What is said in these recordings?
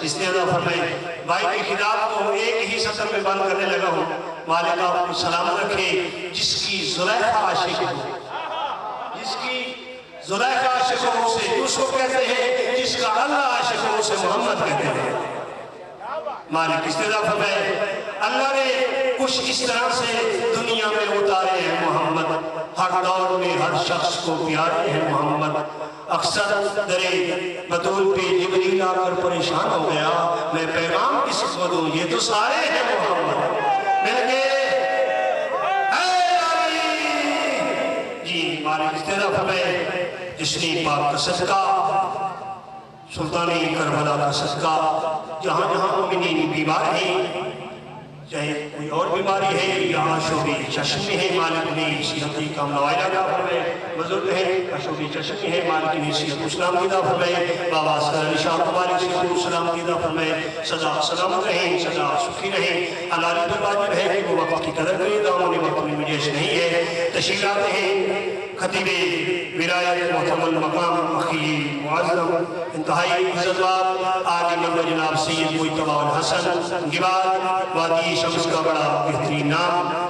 استعانہ فرمائیں. بھائی کی خطاب کو ایک ہی سطر میں بند کرنے لگا ہوں. مالک آپ کو سلامت رکھے. جس کی زلیخا عاشق ہو, جس کی زلیخا عاشق ہو اسے یوسف کہتے ہیں, جس کا اللہ عاشق ہو اسے محمد کہتے ہیں. مالک استعانہ فرمائیں. اللہ نے کچھ اس طرح سے دنیا میں اتارے ہیں محمد, ہر دور میں ہر شخص کو پیارے ہیں محمد. اکثر درے بطول پہ جبریل آ کر پریشان ہو گیا, میں پیغام کس کو دوں, یہ تو سارے ہیں محمد. مل گئے اے علی. جی مالک استعانہ فرمائیں. جشنی پاک کا صدقہ, سلطانی کربلا کا صدقہ, جہاں جہاں مومنین بیمار ہیں, چاہے کوئی اور بیماری ہے یا آشوبی چشم ہے, مالک نے صحتی کا معائنہ عطا فرمائے. بزرگ ہیں آشوبی چشم ہے, مالک نے صحت و سلام عطا فرمائے. بابا سر علی شاہ مالک صحت و سلام عطا فرمائے. سزا سلامت رہیں, سزا سکھی رہیں. اللہ پر واجب ہے کہ وہ وقت کی قدر کرے, داموں نے وقت میں مجھے نہیں ہے. تشریف لاتے ہیں خطیب ولایت محترم المقام اخی معظم انتہائی عزتمآب عالی مقدر جناب سید مجتبیٰ الحسن گبار وادی شمس کا بڑا بہترین نام,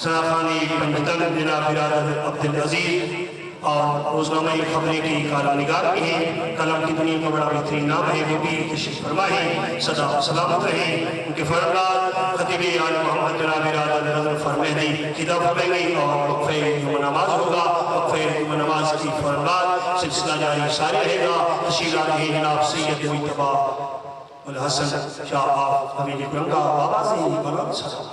سناخانی پنجتن جناب برادر عبدالعزیز اور روزنامہ خبریں کی کالا نگار بھی ہیں. کلام کی دنیا کا بڑا بہترین نام ہے, وہ بھی تشریف فرما ہے. سدا سلامت رہیں. ان کے فرمات خطیب آل محمد جناب برادر حضرت فرمہدی خطاب فرمائیں گے اور وقفہ یوم نماز ہوگا. وقفہ یوم نماز کی فرمات سلسلہ جاری ساری رہے گا. تشریف لاتے ہیں جناب سید مجتبیٰ الحسن شاہ آپ حمیدی کرنگا بابا سے ہی بلند سلام.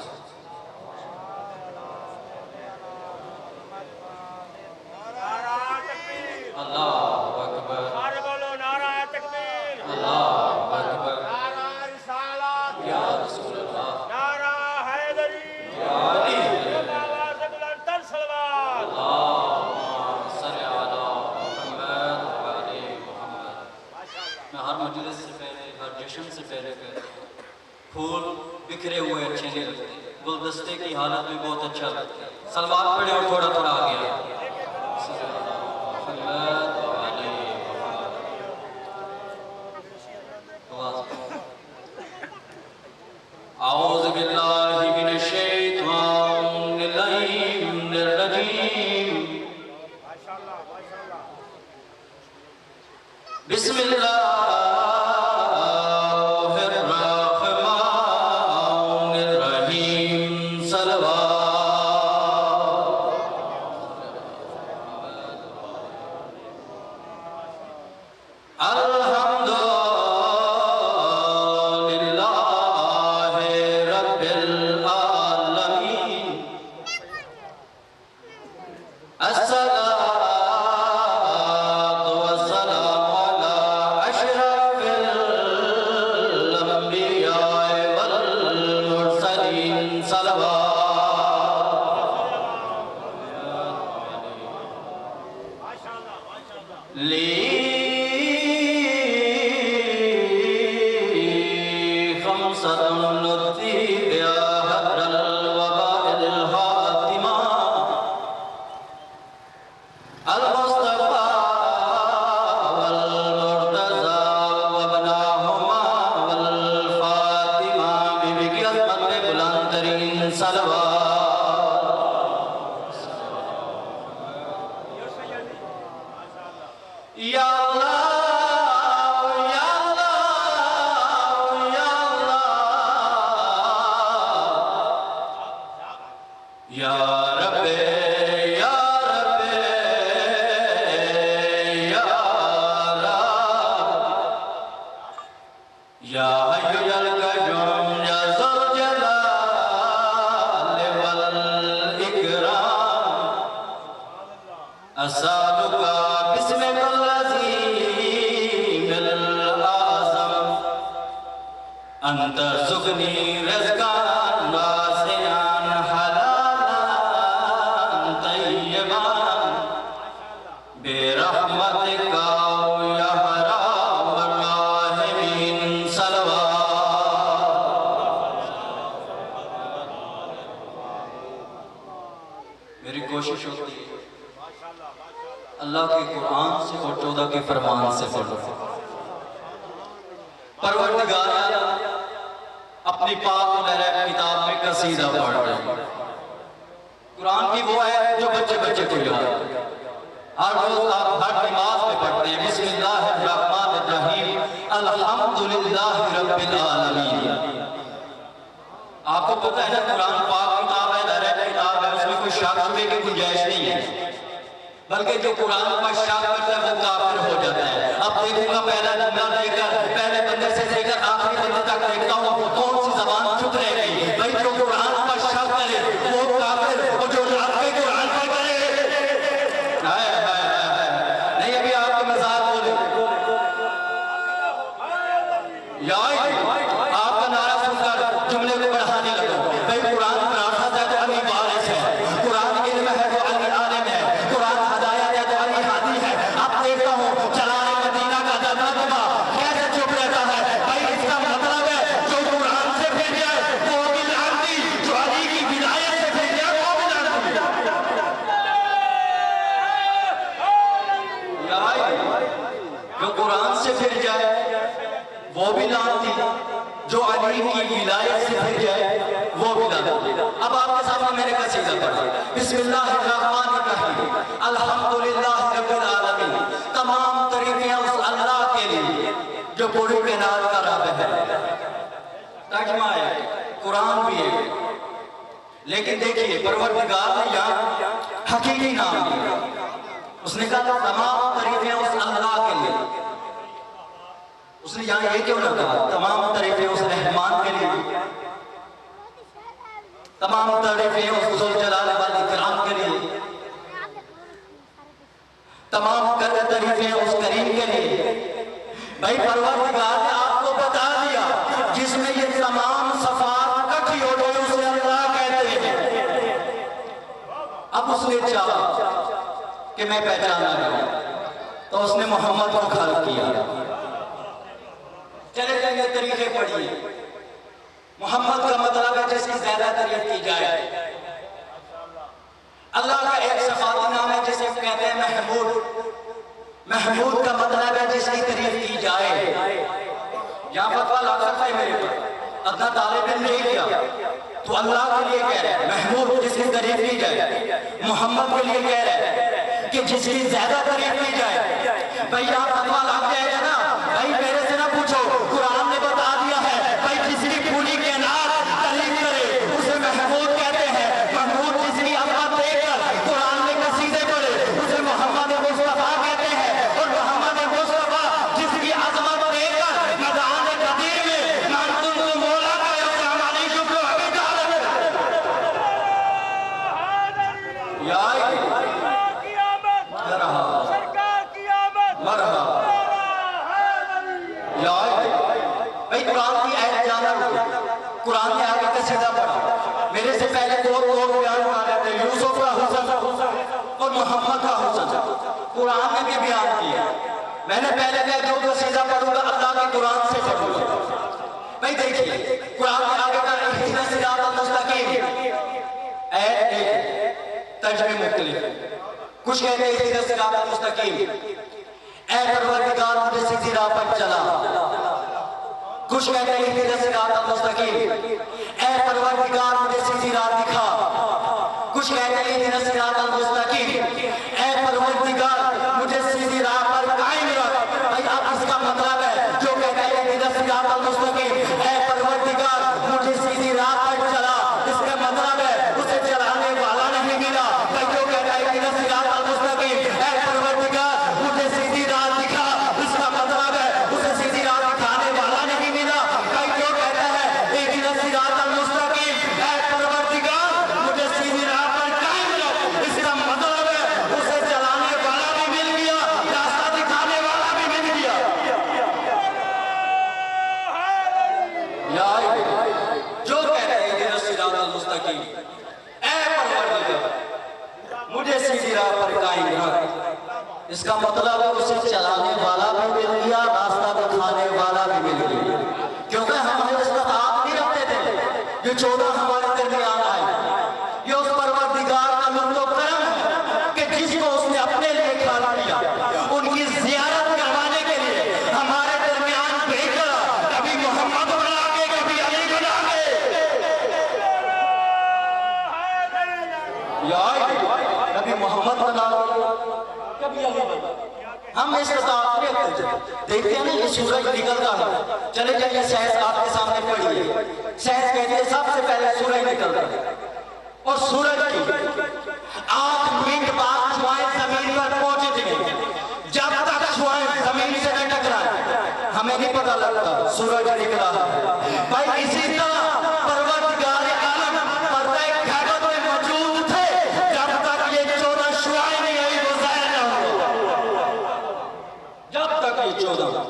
پھول بکھرے ہوئے اچھے نہیں لگتے, گلدستے کی حالت میں بہت اچھا لگتا ہے. سلوات پڑھے اور تھوڑا تھوڑا آگیا. اعوذ باللہ من الشیطان اللعین الرجیم. بسم اللہ انت زغنی رزقان واسعان حلالان طیبان برحمتک یا حرام الراحمین صلوات. میری کوشش ہوتی ہے اللہ کے قرآن سے اور 14 کے فرمان سے پڑھو. پروردگار عالم اپنی پاک و محرم کتاب میں قصیدہ پڑھ رہے ہیں. قرآن کی وہ ہے جو بچے بچے کو یاد ہے. ہر روز آپ ہر نماز میں پڑھتے ہیں بسم اللہ الرحمن الرحیم الحمدللہ رب العالمین. آپ کو پتہ ہے نا قرآن پاک کتاب ہے، محرم کتاب ہے، اس میں کوئی شک شبے کی گنجائش نہیں ہے، بلکہ جو قرآن پر شک کرتا ہے وہ کافر ہو جاتا ہے. اب دیکھوں گا پہلا جملہ دے کر پہلے بندے سے دے کر آخری بندے تک دیکھتا ہوں کون سی زبان چپ رہے گی. بھائی جو قرآن پر شک کرے وہ کافر، اور جو آپ کے قرآن پر کرے نہیں. ابھی آپ کے مزاق بولے یا آپ کا نعرہ سن کر جملے کو بڑھانے لگا. بھائی قرآن پراٹھا ہے تو علی وارث ہے، قرآن علم ہے تو علی عالم ہے، قرآن ہدایت ہے تو علی ہادی ہے. اب دیکھتا ہوں چلانے مدینہ کا دمدمہ کیسے چپ رہتا ہے. بھائی اس کا مطلب ہے جو قرآن سے پھر جائے وہ بھی لعنتی، جو علی کی ولایت سے پھر جائے وہ بھی لعنتی. جو قرآن سے پھر جائے وہ بھی لعنتی، جو علی کی ولایت سے پھر جائے وہ بھی لعنتی. اب آپ کے سامنے میرے قصیدہ پڑھیں. بسم اللہ الرحمن الرحیم الحمدللہ رب العالمین. تمام تعریفیں اس اللہ کے لیے جو پوری کائنات کا رب ہے. ترجمہ ہے قرآن بھی ہے، لیکن دیکھیے پروردگار نے یہاں حقیقی نام دیا. اس نے کہا تمام تعریفیں اس اللہ کے لیے. اس نے یہاں یہ کیوں نہ کہا تمام تعریفیں اس رحمان کے لیے، تمام تعریفیں اس ذوالجلال والاکرام کے لیے، تمام تعریفیں اس کریم کے لیے. بھائی پروردگار نے آپ کو بتا دیا جس میں یہ تمام صفات اکٹھی ہو گئی اسے اللہ کہتے ہیں. اب اس نے چاہا کہ میں پہچانا جاؤں تو اس نے محمد کو خلق کیا. چلے جائیں گے طریقے پڑھیے. محمد کا مطلب ہے جس کی زیادہ تعریف کی جائے. اللہ کا ایک صفاتی نام ہے جسے کہتے ہیں محمود. محمود کا مطلب ہے جس کی تعریف کی جائے. یہاں فتویٰ لا سکتا ہے میرے پر ادنا طالب علم نہیں کیا تو اللہ کے لیے کہہ رہے ہیں محمود جس کی تعریف کی جائے. محمد کے لیے کہہ رہے ہیں کہ جس کی زیادہ تعریف کی جائے. بھائی یہاں فتویٰ لگ جائے گا نا. بھائی میرے سے نہ پوچھو، قرآن نے بتا دیا ہے. بھائی جس کی پوری کائنات تعریف کرے اسے محمود کہتے ہیں. محمود جس کی عظمت دیکھ کر قرآن میں قصیدے پڑھے اسے محمد مصطفیٰ کہتے ہیں. اور محمد مصطفیٰ جس کی عظمت دیکھ کر میدان قدیر میں نانتن کو مولا کا السلام علیکم کو ابھی جا رہے یا مرحبا یا بھائی قرآن کی آیت جانا رکھو. قرآن نے آگے قصیدہ پڑھا. میرے سے پہلے دو بیان کر رہے تھے یوسف کا حسن اور محمد کا حسن. قرآن نے بھی بیان کیا. میں نے پہلے کہا جو قصیدہ پڑھوں گا اللہ کے قرآن سے پڑھوں گا. بھائی دیکھیے قرآن نے آگے کہا اہدنا الصراط المستقیم. ایت ایک ترجمے مختلف ہیں. کچھ کہتے ہیں اہدنا الصراط المستقیم اے پروردگار مجھے سیدھی راہ پر چلا. کچھ کہتے ہیں اہدنا الصراط المستقیم اے پروردگار مجھے سیدھی راہ دکھا. کچھ کہتے ہیں اہدنا الصراط المستقیم اے پروردگار مجھے سیدھی راہ پر قائم رکھ. بھائی اب اس کا مطلب ہے جو کہتا ہے اہدنا الصراط المستقیم اے پروردگار مجھے سیدھی راہ پر چلا، اس کا مطلب ہے اسے چلانے والا نہیں ملا. بھائی جو کہتا ہے اہدنا الصراط المستقیم اے پروردگار مجھے سیدھی راہ دکھا، اس کا مطلب ہے اسے سیدھی راہ دکھانے والا نہیں ملا. بھائی جو کہتا ہے اہدنا الصراط المستقیم اے پروردگار مجھے سیدھی راہ پر قائم رکھ، اس کا مطلب ہے اسے چلانے والا بھی مل گیا، راستہ دکھانے والا بھی مل گیا. جو کہتا ہے اہدنا الصراط المستقیم اے پروردگار مجھے سیدھی راہ پر قائم رکھ، اس کا مطلب ہے اسے چلانے والا بھی مل گیا، راستہ دکھانے والا بھی مل گیا. کیونکہ ہم استطاعت نہیں رکھتے تھے. یہ 14 ہمارے درمیان آئے. یہ اس پروردگار کا لطف و کرم ہے کہ جس کو اس نے اپنے لیے کھڑا کیا ان کی زیارت کروانے کے لیے ہمارے درمیان بھیج کر کبھی علی بنا ہم استطاعت نہیں رکھتے دیکھتے ہیں نا یہ سورج نکلتا ہے چلے جائیے سہس آپ کے سامنے پڑھیے سہس کہتے ہیں سب سے پہلے سورج نکلتا ہے اور سورج کی 8 منٹ بعد شعائیں زمین پر پہنچے تھے جب تک شعائیں زمین سے نہ ٹکرائیں ہمیں نہیں پتہ لگتا سورج نکلا ہے بھائی اسی طرح پروردگار عالم پردہ کعبہ میں موجود تھے جب تک یہ 14 شعائیں نہیں آئی وہ ظاہر نہ ہو جب تک یہ 14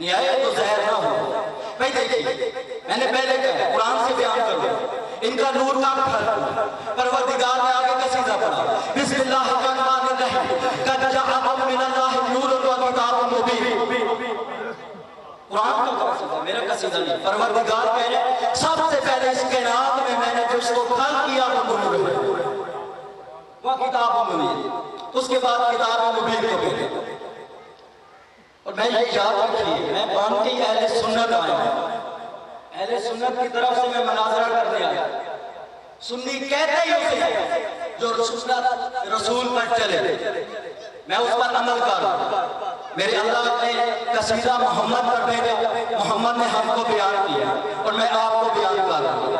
نہیں آئے تو ظاہر نہ ہو بھائی دیکھیے میں نے پہلے کہا قرآن سے بیان کر دیا ان کا نور کا پھل پروردگار نے آگے قصیدہ پڑھا بسم اللہ الرحمن الرحیم قد جاءکم من اللہ نور و کتاب مبین قرآن کا قصیدہ میرا قصیدہ نہیں پروردگار کہہ رہے سب سے پہلے اس کائنات میں نے جو اس کو پھل کیا وہ نور ہے وہ کتاب مبین اس کے بعد کتاب مبین کو بھیجا اور میں یہ یاد رکھیے میں مان کے اہل سنت آیا ہوں اہل سنت کی طرف سے میں مناظرہ کرنے آیا سنی کہتے ہی اسے جو رسول پر چلے میں اس پر عمل کروں میرے اللہ نے قصیدہ محمد پر بھیجا محمد نے ہم کو بیان کیا اور میں آپ کو بیان کر رہا ہوں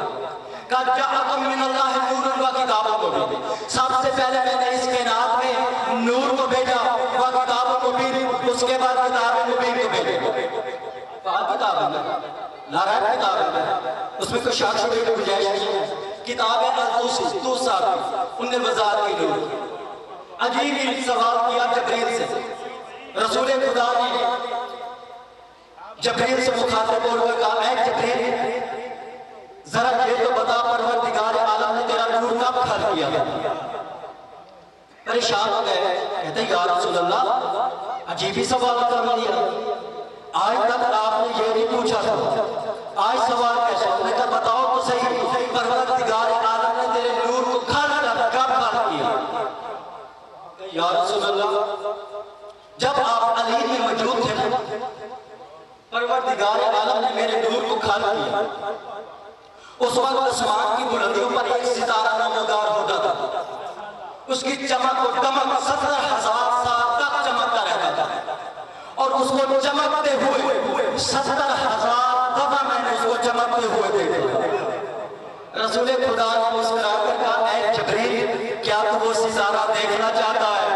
قد جاءکم من اللہ نور و کتاب مبین سب سے پہلے میں نے اس کائنات میں نور کو بھیجا و کتاب مبین اس کے بعد کتاب مبین کو بھیجا کتاب ہے لارائب کتاب ہے اس میں کوئی شاک شبہ کی گنجائش نہیں ہے کتاب ہے دوسرا انہیں وضاحت کی نور عجیب ہی سوال کیا جبریل سے رسول خدا نے جبریل سے مخاطب ہو کہا اے جبریل ذرا یہ تو بتا پروردگار عالم نے تیرا نور کب پھل کیا پریشان ہو گئے کہتے ہیں یا رسول اللہ عجیب ہی سوال کر لیا آج تک آپ نے یہ نہیں پوچھا تھا آج سوال کیسا میں کہا بتاؤ تو صحیح پروردگار عالم نے تیرے نور کو کب پھل کیا یا رسول اللہ جب آپ علی میں موجود تھے پروردگار عالم نے میرے نور کو کھل کیا اس وقت آسمان کی بلندیوں پر ایک ستارہ نمودار ہوتا تھا اس کی چمک و دمک 70,000 سال تک چمکتا رہتا تھا اور اس کو چمکتے ہوئے 70,000 دفعہ میں نے اس کو چمکتے ہوئے دیکھا رسول خدا نے مسکرا کر کہا اے جبریل کیا تو وہ ستارہ دیکھنا چاہتا ہے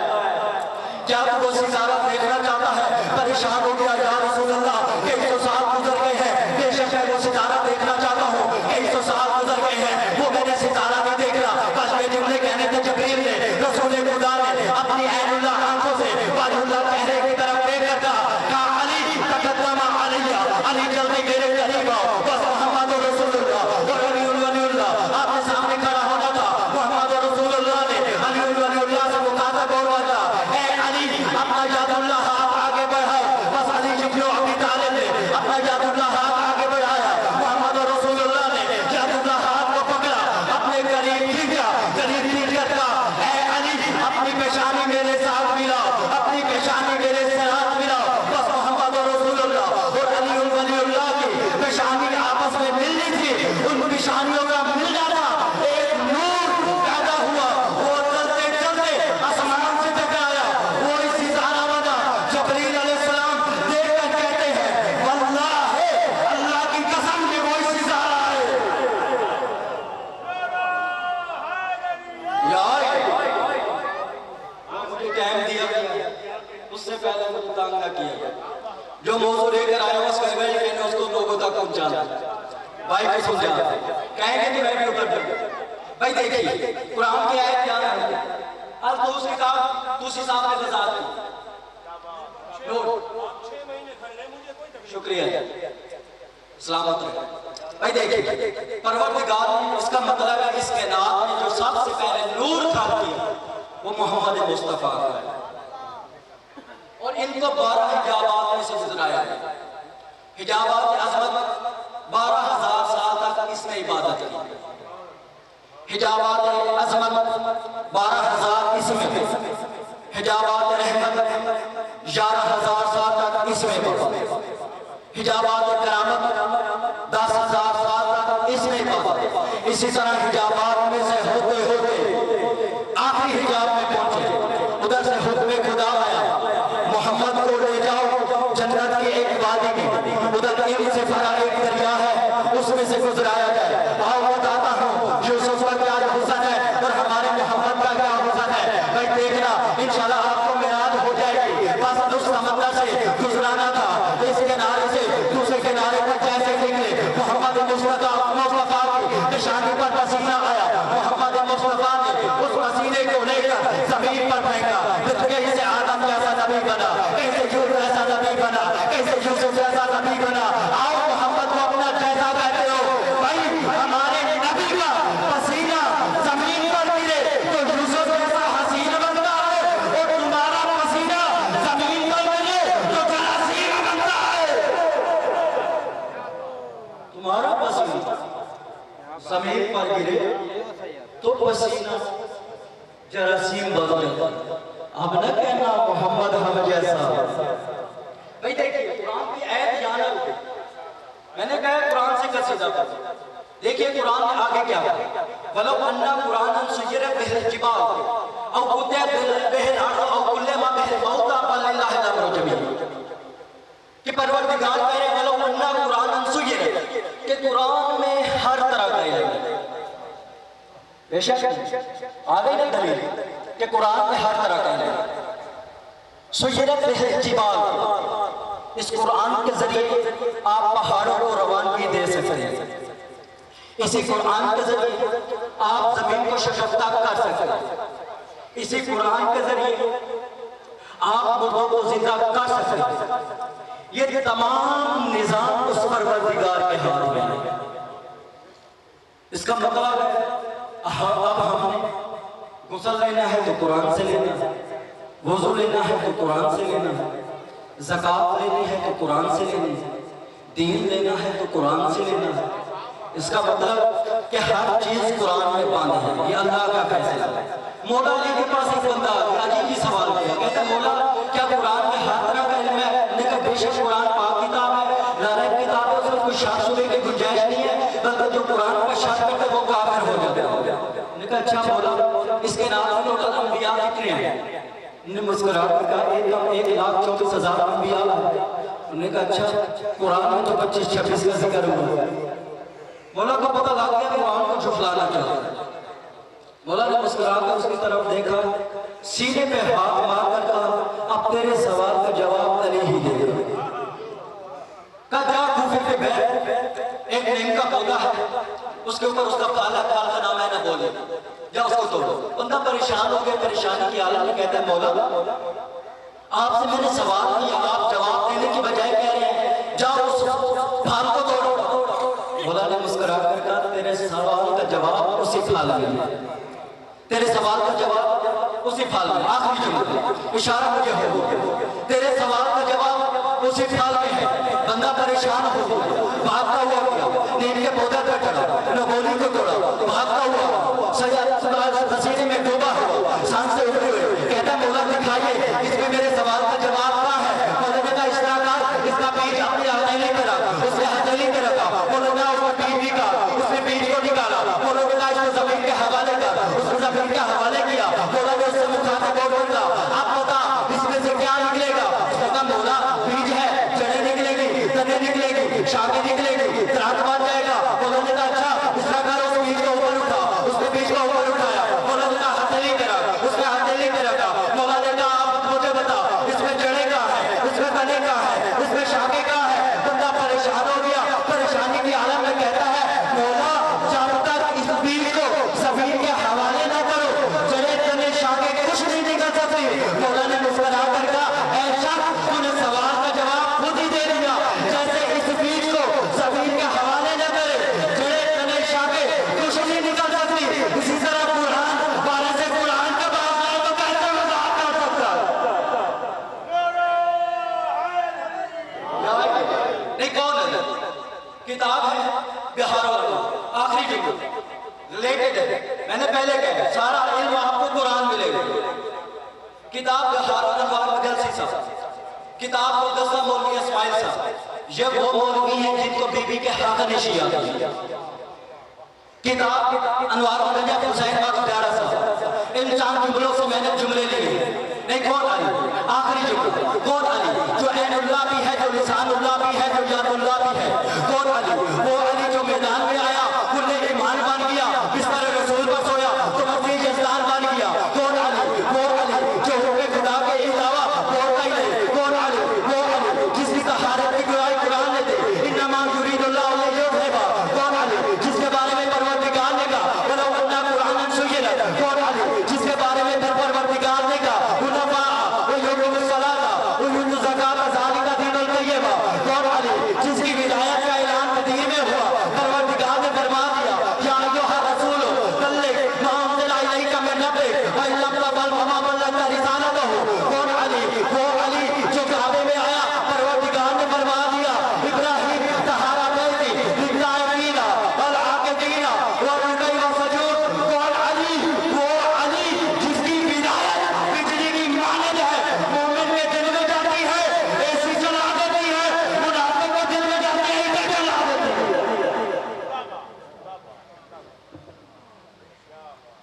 کیا تو وہ ستارہ دیکھنا چاہتا ہے پریشان ہو گیا یا رسول اللہ 100 سال گزر گئے ہیں بے شک میں وہ ستارہ دیکھنا چاہتا ہوں 100 سال گزر گئے ہیں وہ میں نے ستارہ نہیں دیکھ رہا بس میں جملے کہنے تھے جبریل نے رسول خدا نے اپنی عین اللہ آنکھوں سے وجہ اللہ چہرے کی طرف دیکھ کر کہا علی تقدم علی جلدی میرے قریب آؤ بس محمد رسول اللہ اور علی اللہ آپ کے سامنے کھڑا ہونا تھا محمد رسول اللہ نے علی اللہ سے مخاطب ہو رہا تھا اے علی اپنا یاد اللہ ہاتھ آگے بڑھاؤ بس علی جبریل ابی طالب نے اپنا یاد اللہ ہاتھ آگے بڑھایا محمد رسول اللہ نے یاد اللہ ہاتھ کو پکڑا اپنے قریب کھینچا قریب کر کہا اے علی اپنی پیشانی میرے ساتھ ملاؤ اپنی پیشانی میرے ساتھ ملاؤ بس محمد رسول اللہ اور علی اللہ کی پیشانی آپس میں ملنی تھی ان پیشانیوں کا مل جانا ایک نور پیدا ہوا وہ چلتے چلتے آسمان سے ٹکرایا وہ اسی ستارہ بنا جبریل علیہ السلام دیکھ کر کہتے ہیں واللہ اللہ کی قسم کہ وہ اسی ستارہ ہے یار مجھے ٹائم دیا گیا اس سے پہلے مجھے تانگ نہ کیا جو موضوع لے کر آیا اس کا میں نے اس کو لوگوں تک پہنچانا بھائی کو سمجھا کہیں گے کہ میں بھی اتر جاؤں بھائی دیکھیے قرآن کی آیت کیا ہے آج دوسری کام دوسری صاحب نے وضاحت کی شکریہ سلامت رہے بھائی دیکھیے پروردگار نے اس کا مطلب ہے اس کائنات میں جو سب سے پہلے نور کھا کیا وہ محمد مصطفیٰ کا ہے اور ان کو 12 حجابات میں سے گزرایا ہے حجابات عظمت 12,000 سال تک اس نے عبادت کی حجابات عظمت 12,000 اس میں حجابات رحمت 11,000 سال تک اس میں حجابات کرامت 10,000 سال تک اس میں اسی طرح حجابات میں سے ہوتے ہوتے آخری حجاب میں پہنچے ادھر سے حکم خدا علم سے بھرا ایک دریا ہے، اس میں سے گزرایا جائے۔ آؤ بتاتا ہوں یوسف کا کیا حسن ہے اور ہمارے محمد کا کیا حسن ہے۔ بھائی دیکھنا انشاءاللہ آپ کو میعاد ہو جائے گی۔ بس اس سمندر سے گزرانا تھا، اس کنارے سے دوسرے کنارے پر جیسے نکلے محمد مصطفیٰ کی نشانی پر پسینہ آیا، محمد مصطفیٰ نے اس پسینے کو لے کر زمین پر پھینکا۔ کیسے آدم جیسا نبی بنا، کیسے یوسف جیسا نبی بنا، کیسے یوسف جیسا نبی بنا۔ آؤ محمد کو اپنا جیسا کہتے ہو، بھائی ہمارے نبی کا پسینہ زمین پر گرے تو یوسف جیسا حسین بنتا ہے، اور تمہارا پسینہ زمین پر گرے تو جراثیم بنتا ہے۔ تمہارا پسینہ زمین پر گرے تو پسینہ جراثیم بن جاتا۔ اب نہ کہنا محمد ہم جیسا۔ بھئی دیکھئے قرآن کی آیت یہاں نہ رکے، میں نے کہا قرآن سے قصیدہ پڑھیں۔ دیکھئے قرآن نے آگے کیا کہا، وَلَوْ أَنَّا قُرْآنًا سُيِّرَتْ بِهِ الْجِبَالُ أَوْ قُطِعَتْ بِهِ الْأَرْضُ أَوْ كُلِّمَ بِهِ الْمَوْتَىٰ بَلْ لِلَّهِ الْأَمْرُ جَمِيعًا۔ کہ پروردگار کہہ رہے وَلَوْ أَنَّا قُرْآنًا سُيِّرَتْ، کہ قرآن میں ہر طرح کا علم ہے۔ بے شک آگے نہیں دلیل کہ قرآن میں ہر طرح کا علم ہے۔ سُيِّرَتْ بِهِ الْجِبَالُ، اس قرآن کے ذریعے آپ پہاڑوں کو روانگی دے سکتے ہیں، اسی قرآن کے ذریعے آپ زمین کو شکفتہ کر سکتے ہیں، اسی قرآن کے ذریعے آپ مردوں کو زندہ کر سکتے ہیں۔ یہ تمام نظام اس پروردگار کے ہاتھ میں ہے۔ اس کا مطلب ہے اب ہم نے غسل لینا ہے تو قرآن سے لینا ہے، وضو لینا ہے تو قرآن سے لینا ہے، زکوٰۃ لینی ہے تو قرآن سے لینی ہے، دین لینا ہے تو قرآن سے لینا ہے۔ اس کا مطلب کہ ہر چیز قرآن میں باندھ ہے، یہ اللہ کا فیصلہ ہے۔ مولا علی کے پاس ایک بندہ عجیب ہی سوال کیا، کہتا ہے مولا کیا قرآن میں ہر طرح کا علم ہے؟ نے کہا بے شک قرآن پاک کتاب ہے، لائق کتاب ہے، اس میں کوئی شک شبے کی گنجائش نہیں ہے، بلکہ جو قرآن پر شک کرتا ہے وہ کافر ہو جاتا ہے۔ نے کہا اچھا مولا اس کے نام میں ٹوٹل انبیاء کتنے ہیں؟ نے مسکرا کر کہا 1,34,000 انبیاء ہیں۔ انہوں نے کہا اچھا قرآن میں تو 25-26 کا ذکر ہوا۔ مولا کو پتہ لگ گیا قرآن کو جھٹلانا چاہتا ہے۔ مولا نے مسکرا کر اس کی طرف دیکھا، سینے پہ ہاتھ مار کر کہا اب تیرے سوال کا جواب علی ہی دے گا۔ کہا جا کوفے پہ بیٹھ، ایک نیم کا پودا ہے، اس کے اوپر اس کا پھل کا نام ہے نہ بولے، جا اس کو توڑو۔ بندہ پریشان ہو گیا، پریشانی کی حالت میں کہتا ہے مولا آپ سے میں نے سوال کیا، آپ جواب دینے کی بجائے کہہ رہے ہیں جاؤ اس پھل کو توڑو۔ مولا نے مسکرا کر کہا تیرے سوال کا جواب اسی پھل میں ہے، تیرے سوال کا جواب اسی پھل میں۔ آخری جملہ اشارہ مجھے ہو گیا، تیرے سوال کا جواب اسی پھل میں ہے۔ بندہ پریشان ہو گیا، بھاگتا ہوا گیا، نیم کے پودے پر چڑھا، نگولی کو توڑا، بھاگتا ہوا پسینے میں ڈوبا ہوا، سانس سے اٹھے ہوئے، کہتا مولا دکھائیے اس میں میرے سوال کا جواب کہاں ہے؟ مولا نے کہا اس طرح کا، اس کا بیج اپنی ہتھیلی پہ رکھا، اس نے ہتھیلی پہ رکھا، مولا نے اس کو بیج نکالا، اس نے بیج کو نکالا، مولا نے کہا اس کو زمین کے حوالے کر، اس کو زمین کے حوالے کیا، مولا نے اس سے مخاطب کو بولا اب بتا اس میں سے کیا نکلے گا؟ اس نے کہا مولا بیج ہے، جڑیں نکلے گی، تنے نکلے گی، شاخیں نکلے گی، درخت بن جائے گا۔ مولا نے کہا اچھا اس طرح کر، اس بیج کو اوپر اٹھا، اس نے بیج کو اوپر اٹھایا، مولا نے کہا ہتھیلی پہ رکھ، اس نے ہتھیلی پہ رکھا، مولا نے کہا اب مجھے بتا اس میں جڑیں کہاں ہے، اس میں تنے کہاں ہے، اس میں شاخیں کہاں ہے؟ بندہ پریشان ہو گیا، پریشانی کی حالت میں کہتا ہے مولا جب تک اس بیج کو زمین کے حوالے نہ کرو جڑیں تنے شاخیں کچھ نہیں نکل سکتی۔ مولا نے مسکرا کر کہا اے شخص تو نے سوال کا جواب خود ہی دے دیا، جیسے اس بیج کو زمین کے حوالے نہ کرے جڑیں تنے شاخیں کچھ نہیں نکل سکتی، اسی طرح قرآن بارے سے قرآن کے پاس آئے تو کیسے وضاحت کر سکتا نہیں؟ کون ہے؟ کتاب ہے بہار والا، آخری جملہ ریلیٹڈ ہے، میں نے پہلے کہا سارا علم آپ کو قرآن ملے گا۔ کتاب بہار والا مجلسی صاحب، کتاب مقدسہ مولوی اسماعیل صاحب، یہ وہ مولوی ہیں جن کو بی بی کے حق نشی آتا ہے۔ کتاب انوار مدنیہ حسین بخش پیارا صاحب، ان چند جملوں سے میں نے جملے لیے۔ نہیں کون علی؟ آخری جملہ کون علی؟ جو عین اللہ بھی ہے، جو لسان اللہ بھی ہے، جو یاد اللہ بھی ہے، علی وہ